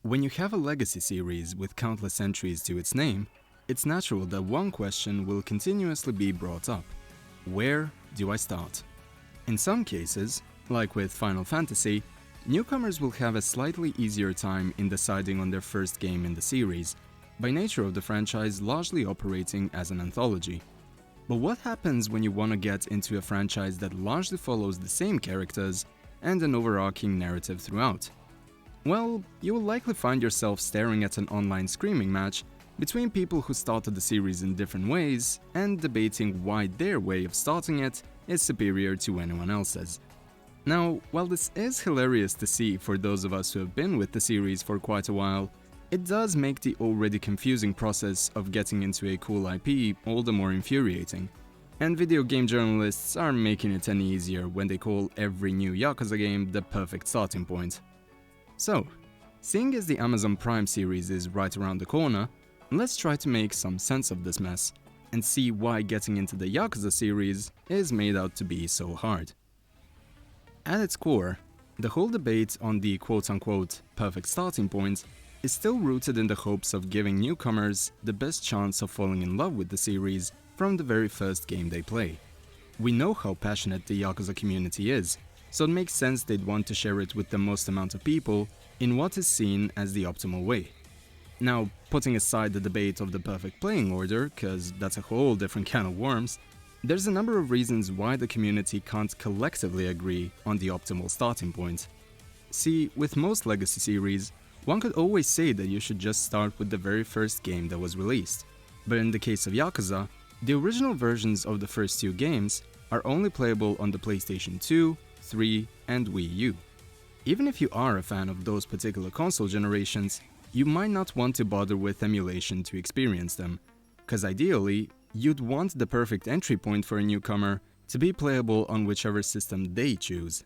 When you have a legacy series with countless entries to its name, it's natural that one question will continuously be brought up. Where do I start? In some cases, like with Final Fantasy, newcomers will have a slightly easier time in deciding on their first game in the series, by nature of the franchise largely operating as an anthology. But what happens when you want to get into a franchise that largely follows the same characters and an overarching narrative throughout? Well, you will likely find yourself staring at an online screaming match between people who started the series in different ways and debating why their way of starting it is superior to anyone else's. Now, while this is hilarious to see for those of us who have been with the series for quite a while, it does make the already confusing process of getting into a cool IP all the more infuriating. And video game journalists are making it any easier when they call every new Yakuza game the perfect starting point. So, seeing as the Amazon Prime series is right around the corner, let's try to make some sense of this mess and see why getting into the Yakuza series is made out to be so hard. At its core, the whole debate on the quote-unquote perfect starting point is still rooted in the hopes of giving newcomers the best chance of falling in love with the series from the very first game they play. We know how passionate the Yakuza community is, so it makes sense they'd want to share it with the most amount of people in what is seen as the optimal way. Now, putting aside the debate of the perfect playing order, cause that's a whole different can of worms, there's a number of reasons why the community can't collectively agree on the optimal starting point. See, with most legacy series, one could always say that you should just start with the very first game that was released. But in the case of Yakuza, the original versions of the first two games are only playable on the PlayStation 2, 3, and Wii U. Even if you are a fan of those particular console generations, you might not want to bother with emulation to experience them, cause ideally, you'd want the perfect entry point for a newcomer to be playable on whichever system they choose.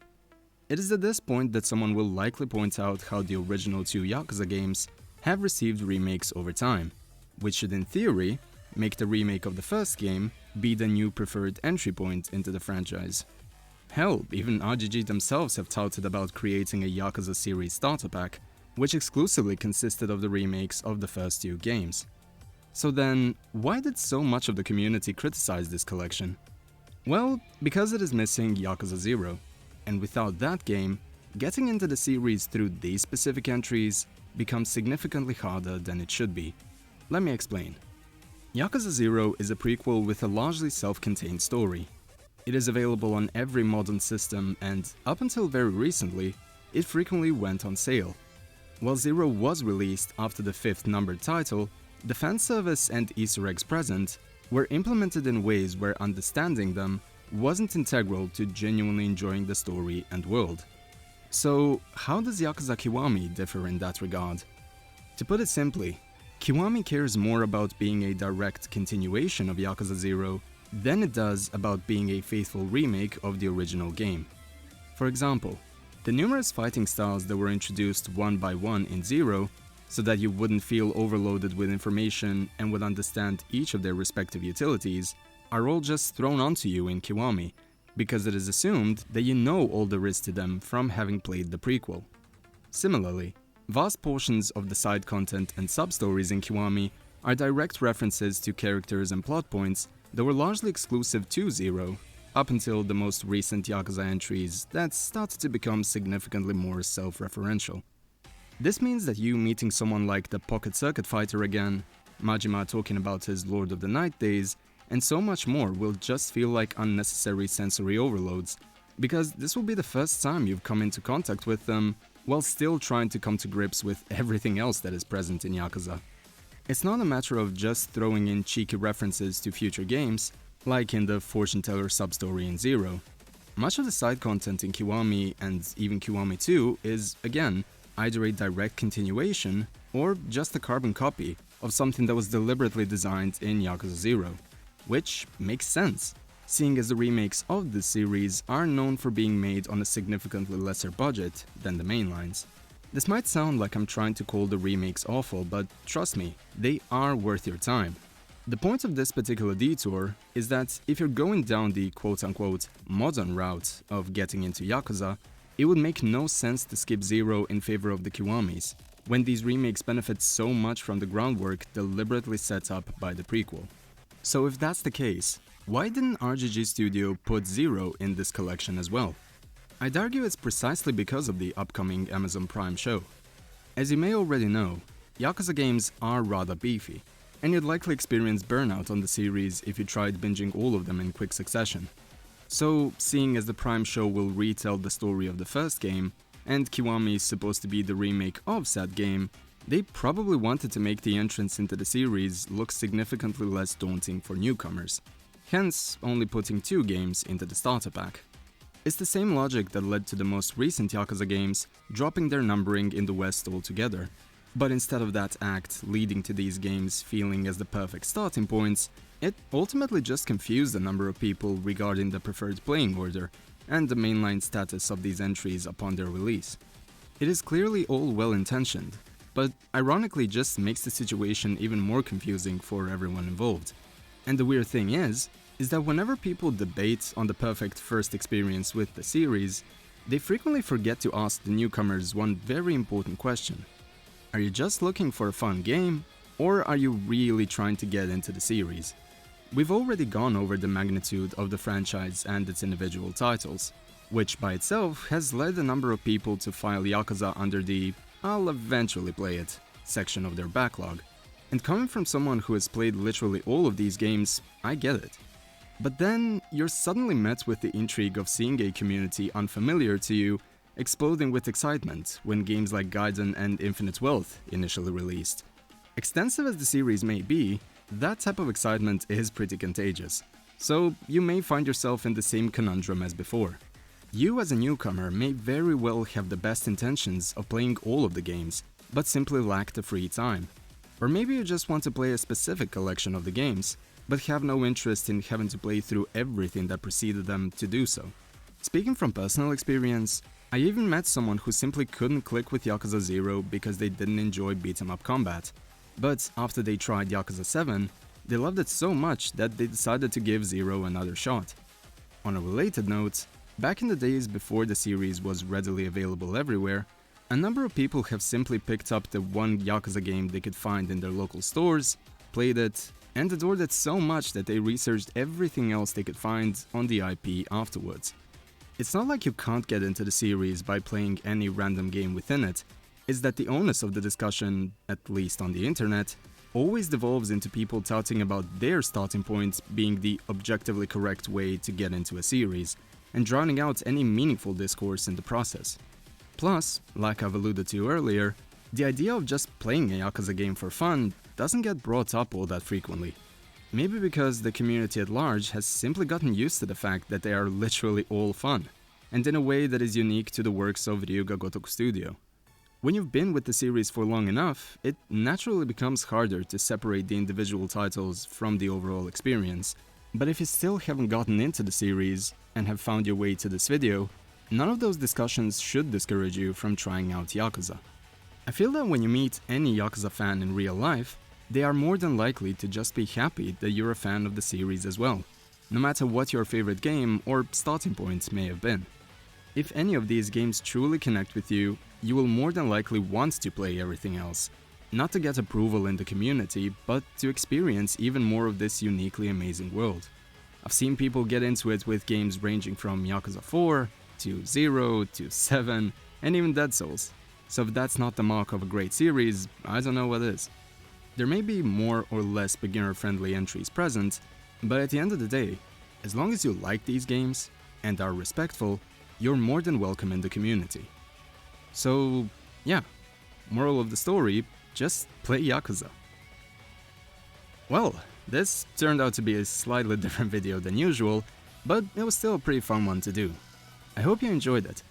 It is at this point that someone will likely point out how the original two Yakuza games have received remakes over time, which should in theory make the remake of the first game be the new preferred entry point into the franchise. Hell, even RGG themselves have touted about creating a Yakuza series starter pack, which exclusively consisted of the remakes of the first two games. So then, why did so much of the community criticize this collection? Well, because it is missing Yakuza 0. And without that game, getting into the series through these specific entries becomes significantly harder than it should be. Let me explain. Yakuza 0 is a prequel with a largely self-contained story. It is available on every modern system and, up until very recently, it frequently went on sale. While 0 was released after the fifth numbered title, the fan service and Easter eggs present were implemented in ways where understanding them wasn't integral to genuinely enjoying the story and world. So, how does Yakuza Kiwami differ in that regard? To put it simply, Kiwami cares more about being a direct continuation of Yakuza 0 than it does about being a faithful remake of the original game. For example, the numerous fighting styles that were introduced one by one in 0, so that you wouldn't feel overloaded with information and would understand each of their respective utilities, are all just thrown onto you in Kiwami, because it is assumed that you know all there is to them from having played the prequel. Similarly, vast portions of the side content and sub-stories in Kiwami are direct references to characters and plot points that were largely exclusive to 0, up until the most recent Yakuza entries that started to become significantly more self-referential. This means that you meeting someone like the Pocket Circuit Fighter again, Majima talking about his Lord of the Night days, and so much more will just feel like unnecessary sensory overloads, because this will be the first time you've come into contact with them while still trying to come to grips with everything else that is present in Yakuza. It's not a matter of just throwing in cheeky references to future games, like in the Fortune Teller sub-story in 0. Much of the side content in Kiwami and even Kiwami 2 is, again, either a direct continuation or just a carbon copy of something that was deliberately designed in Yakuza 0. Which makes sense, seeing as the remakes of this series are known for being made on a significantly lesser budget than the mainlines. This might sound like I'm trying to call the remakes awful, but trust me, they are worth your time. The point of this particular detour is that if you're going down the quote-unquote modern route of getting into Yakuza, it would make no sense to skip 0 in favor of the Kiwamis, when these remakes benefit so much from the groundwork deliberately set up by the prequel. So if that's the case, why didn't RGG Studio put Zero in this collection as well? I'd argue it's precisely because of the upcoming Amazon Prime show. As you may already know, Yakuza games are rather beefy, and you'd likely experience burnout on the series if you tried binging all of them in quick succession. So, seeing as the Prime show will retell the story of the first game, and Kiwami is supposed to be the remake of said game, they probably wanted to make the entrance into the series look significantly less daunting for newcomers, hence only putting 2 games into the starter pack. It's the same logic that led to the most recent Yakuza games dropping their numbering in the West altogether. But instead of that act leading to these games feeling as the perfect starting points, it ultimately just confused a number of people regarding the preferred playing order and the mainline status of these entries upon their release. It is clearly all well-intentioned, but ironically just makes the situation even more confusing for everyone involved. And the weird thing is that whenever people debate on the perfect first experience with the series, they frequently forget to ask the newcomers one very important question. Are you just looking for a fun game, or are you really trying to get into the series? We've already gone over the magnitude of the franchise and its individual titles, which by itself has led a number of people to file Yakuza under the "I'll eventually play it" section of their backlog. And coming from someone who has played literally all of these games, I get it. But then, you're suddenly met with the intrigue of seeing a community unfamiliar to you exploding with excitement when games like Gaiden and Infinite Wealth initially released. Extensive as the series may be, that type of excitement is pretty contagious, so you may find yourself in the same conundrum as before. You as a newcomer may very well have the best intentions of playing all of the games, but simply lack the free time. Or maybe you just want to play a specific collection of the games, but have no interest in having to play through everything that preceded them to do so. Speaking from personal experience, I even met someone who simply couldn't click with Yakuza 0 because they didn't enjoy beat-em-up combat. But after they tried Yakuza 7, they loved it so much that they decided to give 0 another shot. On a related note, back in the days before the series was readily available everywhere, a number of people have simply picked up the one Yakuza game they could find in their local stores, played it, and adored it so much that they researched everything else they could find on the IP afterwards. It's not like you can't get into the series by playing any random game within it, it's that the onus of the discussion, at least on the internet, always devolves into people touting about their starting point being the objectively correct way to get into a series, and drowning out any meaningful discourse in the process. Plus, like I've alluded to earlier, the idea of just playing a Yakuza game for fun doesn't get brought up all that frequently. Maybe because the community at large has simply gotten used to the fact that they are literally all fun, and in a way that is unique to the works of Ryuga Gotoku Studio. When you've been with the series for long enough, it naturally becomes harder to separate the individual titles from the overall experience. But if you still haven't gotten into the series and have found your way to this video, none of those discussions should discourage you from trying out Yakuza. I feel that when you meet any Yakuza fan in real life, they are more than likely to just be happy that you're a fan of the series as well, no matter what your favorite game or starting point may have been. If any of these games truly connect with you, you will more than likely want to play everything else, not to get approval in the community, but to experience even more of this uniquely amazing world. I've seen people get into it with games ranging from Yakuza 4, to 0, to 7, and even Dead Souls. So if that's not the mark of a great series, I don't know what is. There may be more or less beginner-friendly entries present, but at the end of the day, as long as you like these games and are respectful, you're more than welcome in the community. So, yeah, moral of the story, just play Yakuza. Well, this turned out to be a slightly different video than usual, but it was still a pretty fun one to do. I hope you enjoyed it.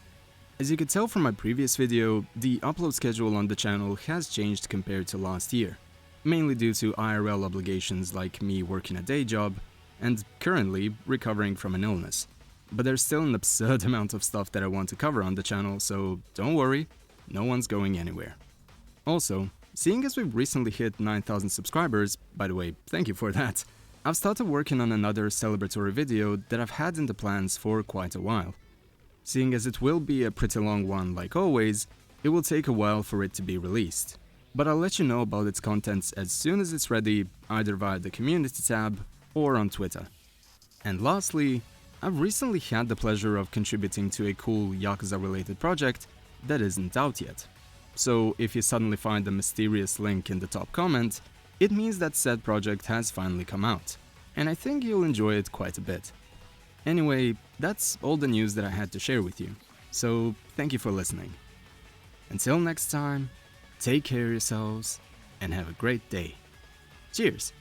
As you could tell from my previous video, the upload schedule on the channel has changed compared to last year, mainly due to IRL obligations like me working a day job, and currently recovering from an illness. But there's still an absurd amount of stuff that I want to cover on the channel, so don't worry, no one's going anywhere. Also, seeing as we've recently hit 9,000 subscribers, by the way, thank you for that, I've started working on another celebratory video that I've had in the plans for quite a while. Seeing as it will be a pretty long one like always, It will take a while for it to be released, but I'll let you know about its contents as soon as it's ready, either via the community tab or on Twitter. And lastly, I've recently had the pleasure of contributing to a cool Yakuza-related project that isn't out yet. So if you suddenly find a mysterious link in the top comment, it means that said project has finally come out, and I think you'll enjoy it quite a bit. Anyway, that's all the news that I had to share with you, so thank you for listening. Until next time, take care of yourselves and have a great day. Cheers!